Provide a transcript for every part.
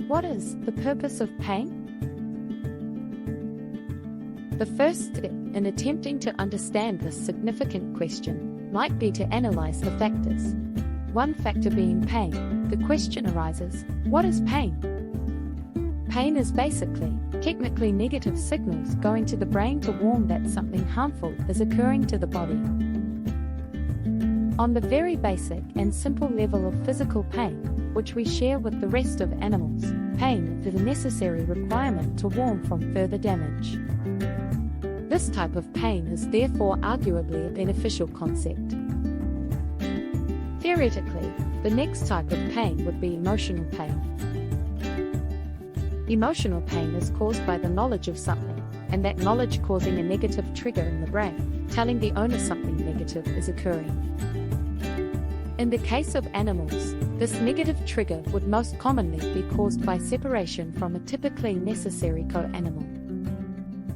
What is the purpose of pain? The first step in attempting to understand this significant question might be to analyze the factors. One factor being pain, the question arises, what is pain? Pain is basically, technically negative signals going to the brain to warn that something harmful is occurring to the body. On the very basic and simple level of physical pain, which we share with the rest of animals, pain is a necessary requirement to warn from further damage. This type of pain is therefore arguably a beneficial concept. Theoretically, the next type of pain would be emotional pain. Emotional pain is caused by the knowledge of something, and that knowledge causing a negative trigger in the brain, telling the owner something negative is occurring. In the case of animals, this negative trigger would most commonly be caused by separation from a typically necessary co-animal.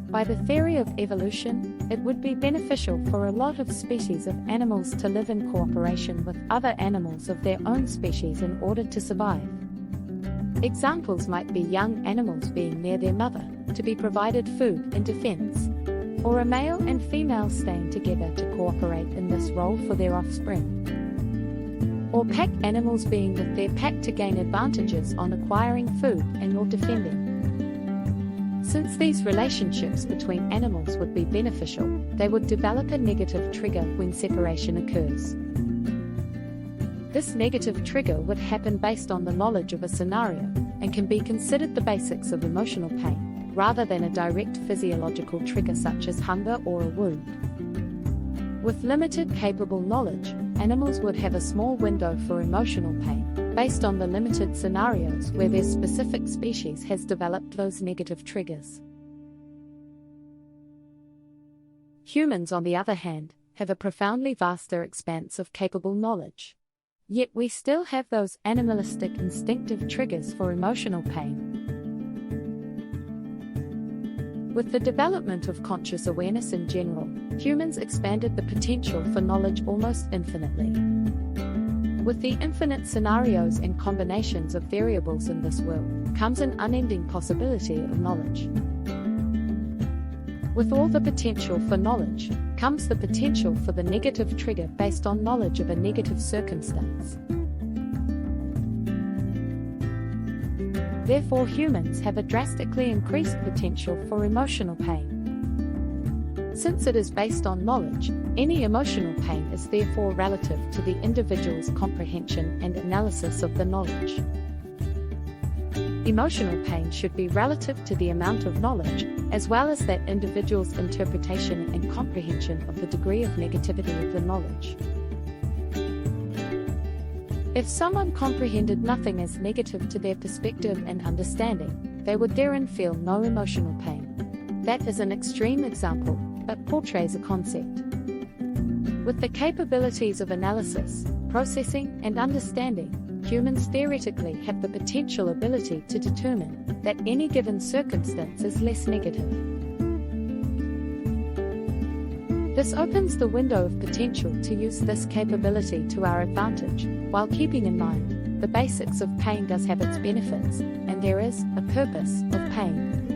By the theory of evolution, it would be beneficial for a lot of species of animals to live in cooperation with other animals of their own species in order to survive. Examples might be young animals being near their mother, to be provided food in defense, or a male and female staying together to cooperate in this role for their offspring. Or pack animals being with their pack to gain advantages on acquiring food and or defending. Since these relationships between animals would be beneficial, they would develop a negative trigger when separation occurs. This negative trigger would happen based on the knowledge of a scenario, and can be considered the basics of emotional pain, rather than a direct physiological trigger such as hunger or a wound. With limited capable knowledge, animals would have a small window for emotional pain, based on the limited scenarios where their specific species has developed those negative triggers. Humans, on the other hand, have a profoundly vaster expanse of capable knowledge. Yet we still have those animalistic instinctive triggers for emotional pain. With the development of conscious awareness in general, humans expanded the potential for knowledge almost infinitely. With the infinite scenarios and combinations of variables in this world, comes an unending possibility of knowledge. With all the potential for knowledge, comes the potential for the negative trigger based on knowledge of a negative circumstance. Therefore, humans have a drastically increased potential for emotional pain. Since it is based on knowledge, any emotional pain is therefore relative to the individual's comprehension and analysis of the knowledge. Emotional pain should be relative to the amount of knowledge, as well as that individual's interpretation and comprehension of the degree of negativity of the knowledge. If someone comprehended nothing as negative to their perspective and understanding, they would therein feel no emotional pain. That is an extreme example, but portrays a concept. With the capabilities of analysis, processing, and understanding, humans theoretically have the potential ability to determine that any given circumstance is less negative. This opens the window of potential to use this capability to our advantage, while keeping in mind the basics of pain does have its benefits, and there is a purpose of pain.